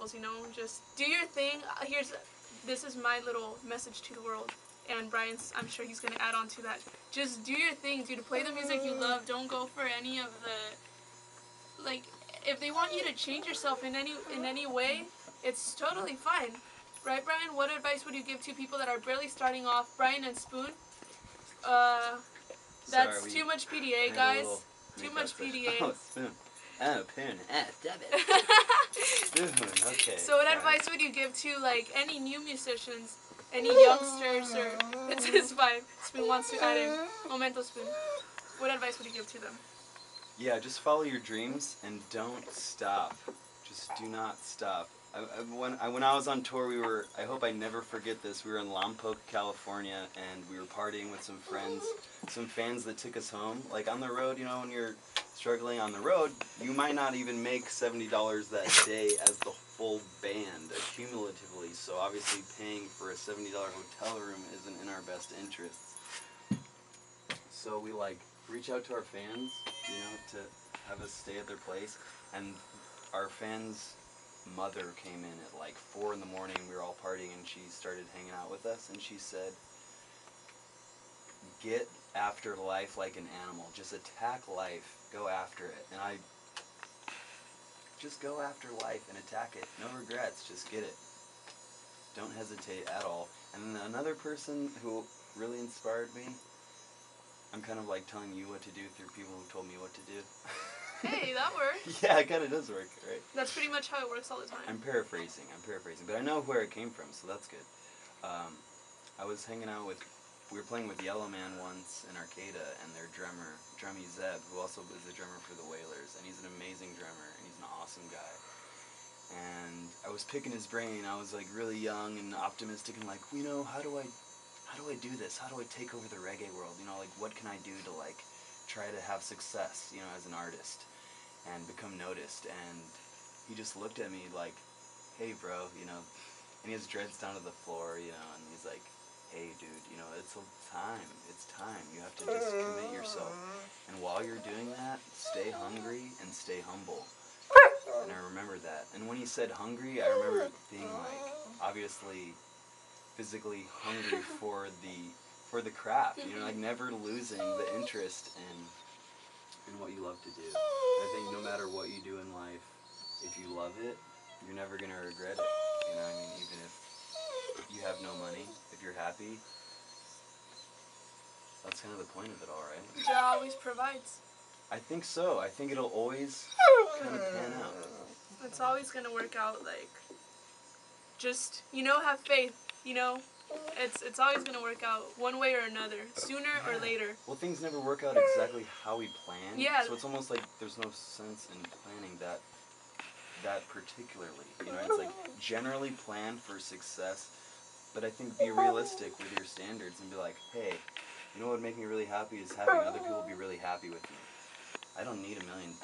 examples, you know, just do your thing. This is my little message to the world. And Brian's, I'm sure he's going to add on to that. Just do your thing, dude. Play the music you love. Don't go for any of the, like, if they want you to change yourself in any way, it's totally fine. Right, Brian? What advice would you give to people that are barely starting off? Brian and Spoon? That's too much PDA, guys. Too much PDA. Oh, Spoon. Oh, Poon. Stop it. Spoon, okay. So what advice would you give to, like, any new musicians, any youngsters, or... It's his vibe. Spoon wants to add in. Momento, Spoon. What advice would you give to them? Yeah, just follow your dreams and don't stop. Just do not stop. When I was on tour, I hope I never forget this, we were in Lompoc, California, and we were partying with some friends, some fans that took us home. Like, on the road, you know, when you're struggling on the road, you might not even make $70 that day as the full band, cumulatively, so obviously paying for a $70 hotel room isn't in our best interests. So we, like, reach out to our fans, you know, to have us stay at their place, and our fans' mother came in at like 4 in the morning. We were all partying, and she started hanging out with us, and she said, "Get after life like an animal. Just attack life. Go after it." And I just go after life and attack it. No regrets. Just get it. Don't hesitate at all. And then another person who really inspired me, I'm kind of like telling you what to do through people who told me what to do. Hey, that works. Yeah, it kind of does work, right? That's pretty much how it works all the time. I'm paraphrasing, but I know where it came from, so that's good. I was hanging out with, we were playing with Yellow Man once in Arcata, and their drummy Zeb, who also is the drummer for the Wailers, and he's an amazing drummer, and he's an awesome guy. And I was picking his brain. I was like really young and optimistic, and like, you know, how do I do this? How do I take over the reggae world? You know, like, what can I do to, like, try to have success, you know, as an artist and become noticed? And he just looked at me like, "Hey, bro," you know, and he has dreads down to the floor, you know, and he's like, "Hey, dude, you know, it's time. It's time. You have to just commit yourself. And while you're doing that, stay hungry and stay humble." And I remember that. And when he said hungry, I remember being like, obviously, physically hungry for the craft, you know, like never losing the interest in what you love to do. I think no matter what you do in life, if you love it, you're never gonna regret it. You know what I mean? Even if you have no money, if you're happy, that's kind of the point of it all, right? Jah always provides. I think so. I think it'll always kind of pan out. It's always gonna work out, like, just, you know, have faith, you know? It's always gonna work out one way or another, sooner or later. Well, things never work out exactly how we plan. Yeah. So it's almost like there's no sense in planning that particularly. You know, it's like generally plan for success, but I think be realistic with your standards and be like, hey, you know what would make me really happy is having other people be really happy with me. I don't need $1 million.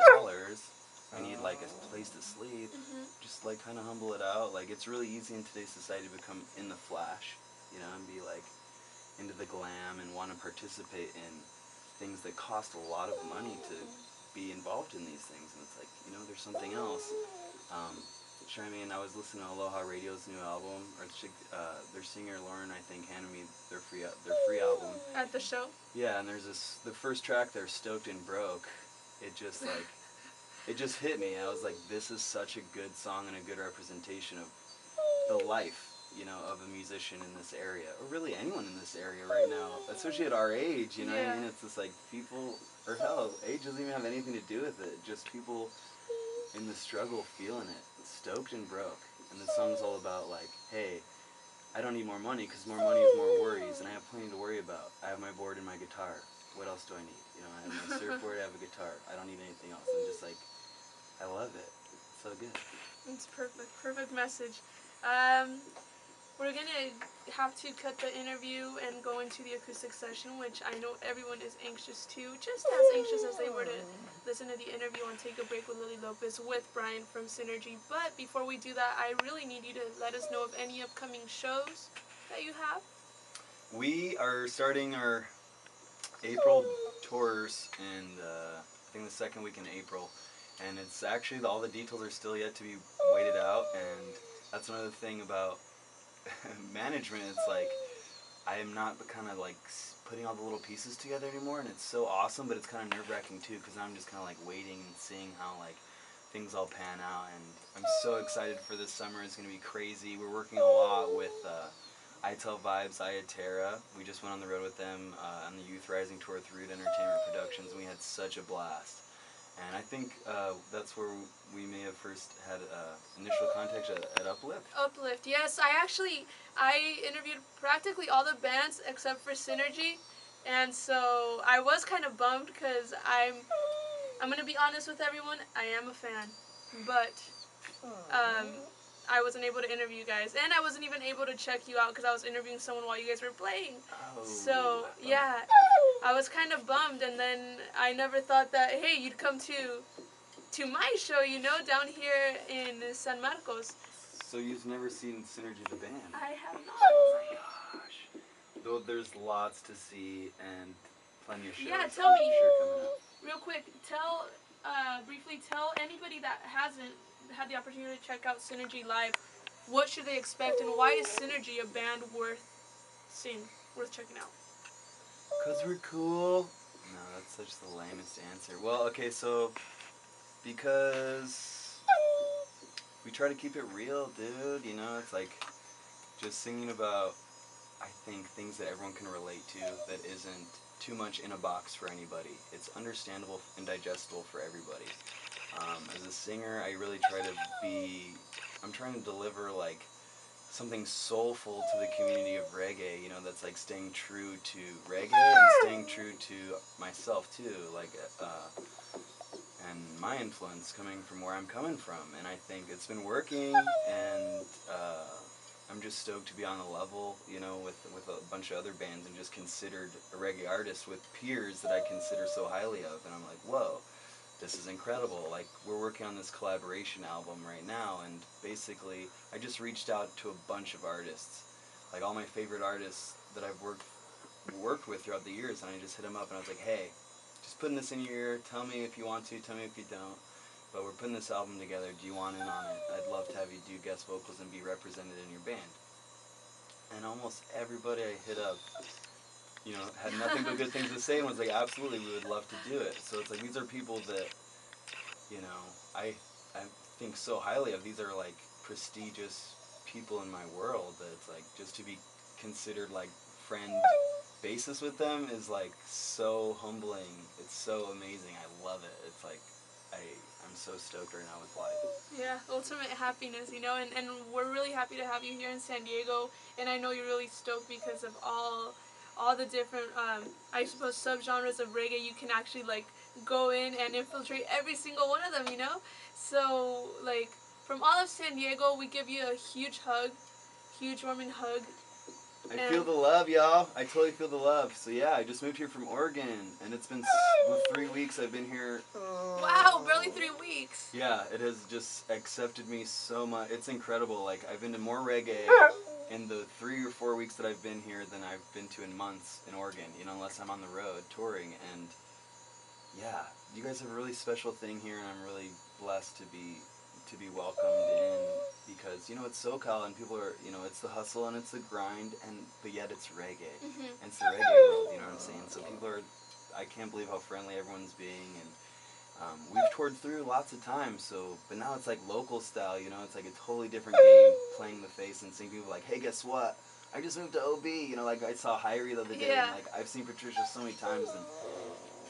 I need like a place to sleep. Just like kind of humble it out. Like, it's really easy in today's society to become in the flash, you know, and be like into the glam and want to participate in things that cost a lot of money to be involved in these things. And it's like, you know, there's something else. I was listening to Aloha Radio's new album, or their singer Lauren, I think, handed me their free album At the show. Yeah, and there's the first track there, Stoked and Broke. It just like it just hit me. I was like, this is such a good song and a good representation of the life, you know, of a musician in this area, or really anyone in this area right now, especially at our age, you know what I mean? It's just like people, or hell, age doesn't even have anything to do with it, just people in the struggle feeling it, stoked and broke. And the song's all about like, hey, I don't need more money because more money is more worries, and I have plenty to worry about. I have my board and my guitar. What else do I need? You know, I have my surfboard, I have a guitar. I don't need anything else. I'm just like, I love it. It's so good. It's perfect. Perfect message. We're going to have to cut the interview and go into the acoustic session, which I know everyone is anxious to, just as anxious as they were to listen to the interview on Take a Break with Lilly Lopez with Brian from SYNRGY. But before we do that, I really need you to let us know of any upcoming shows that you have. We are starting our April tours, and I think the second week in April. And it's actually, all the details are still yet to be waited out, and that's another thing about management. It's like I am not kind of like putting all the little pieces together anymore, and it's so awesome, but it's kind of nerve-wracking too, because I'm just kind of like waiting and seeing how like things all pan out, and I'm so excited for this summer. It's going to be crazy. We're working a lot with I Tell Vibes, Iatera. We just went on the road with them on the Youth Rising Tour with Root Entertainment Productions, and we had such a blast. And I think that's where we may have first had initial contact at Uplift. Uplift, yes. I interviewed practically all the bands except for Synergy, and so I was kind of bummed because I'm gonna be honest with everyone. I am a fan, but I wasn't able to interview you guys, and I wasn't even able to check you out because I was interviewing someone while you guys were playing. Oh, So yeah, I was kind of bummed, and then I never thought that hey, you'd come to my show, you know, down here in San Marcos. So you've never seen Synergy the band? I have not. Oh my gosh. Though there's lots to see and plenty of shows. Yeah, tell me. Sure coming up. Real quick, briefly tell anybody that hasn't had the opportunity to check out Synergy live, what should they expect, and why is Synergy a band worth checking out? 'Cause we're cool. No, that's such the lamest answer. Well, okay, so because we try to keep it real, dude. You know, it's like just singing about, I think, things that everyone can relate to that isn't too much in a box for anybody. It's understandable and digestible for everybody. As a singer, I really try to I'm trying to deliver like something soulful to the community of reggae, you know, that's like staying true to reggae and staying true to myself too, like, and my influence coming from where I'm coming from, and I think it's been working, and I'm just stoked to be on the level, you know, with a bunch of other bands and just considered a reggae artist with peers that I consider so highly of, and I'm like, whoa, this is incredible. Like, we're working on this collaboration album right now, and basically I just reached out to a bunch of artists, like all my favorite artists that I've worked with throughout the years, and I just hit them up and I was like, hey, just putting this in your ear, tell me if you want to, tell me if you don't, but we're putting this album together, do you want in on it? I'd love to have you do guest vocals and be represented in your band. And almost everybody I hit up, you know, had nothing but good things to say and was like, absolutely, we would love to do it. So it's like, these are people that, you know, I think so highly of. These are like prestigious people in my world that it's like, just to be considered like friend basis with them is like so humbling. It's so amazing. I love it. It's like, I'm so stoked right now with life. Yeah, ultimate happiness, you know, and we're really happy to have you here in San Diego, and I know you're really stoked because of all the different, I suppose, subgenres of reggae. You can actually, like, go in and infiltrate every single one of them, you know? So, like, from all of San Diego, we give you a huge hug, huge warming hug. I feel the love, y'all. I totally feel the love. So yeah, I just moved here from Oregon, and it's been 3 weeks I've been here. Wow, barely 3 weeks. Yeah, it has just accepted me so much. It's incredible. Like, I've been to more reggae in the 3 or 4 weeks that I've been here than I've been to in months in Oregon, you know, unless I'm on the road touring. And yeah, you guys have a really special thing here, and I'm really blessed to be welcomed in, because, you know, it's SoCal and people are, you know, it's the hustle and it's the grind, but yet it's reggae. And it's the reggae world, you know what I'm saying? So people are, I can't believe how friendly everyone's being, and we've toured through lots of times, so, but now it's like local style, you know, it's like a totally different game, playing the face and seeing people like, hey, guess what? I just moved to OB, you know, like I saw Hyrie the other day, and like I've seen Patricia so many times, and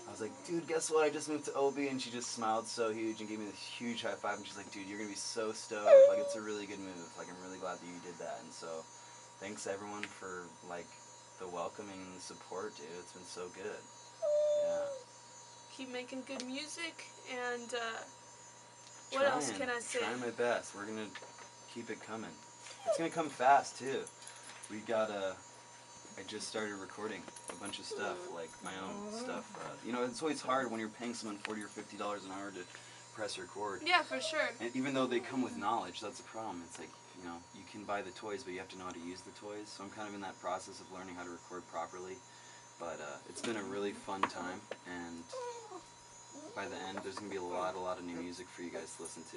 I was like, dude, guess what? I just moved to OB, and she just smiled so huge and gave me this huge high five, and she's like, dude, you're gonna be so stoked, like, it's a really good move, like, I'm really glad that you did that. And so, thanks everyone for, like, the welcoming and the support, dude. It's been so good. Yeah. Keep making good music, and what else can I say? Trying my best. We're gonna keep it coming. It's gonna come fast too. We got I just started recording a bunch of stuff, like my own stuff. You know, it's always hard when you're paying someone $40 or $50 an hour to press record. Yeah, for sure. And even though they come with knowledge, that's a problem. It's like, you know, you can buy the toys, but you have to know how to use the toys. So I'm kind of in that process of learning how to record properly. But it's been a really fun time, and by the end, there's going to be a lot of new music for you guys to listen to.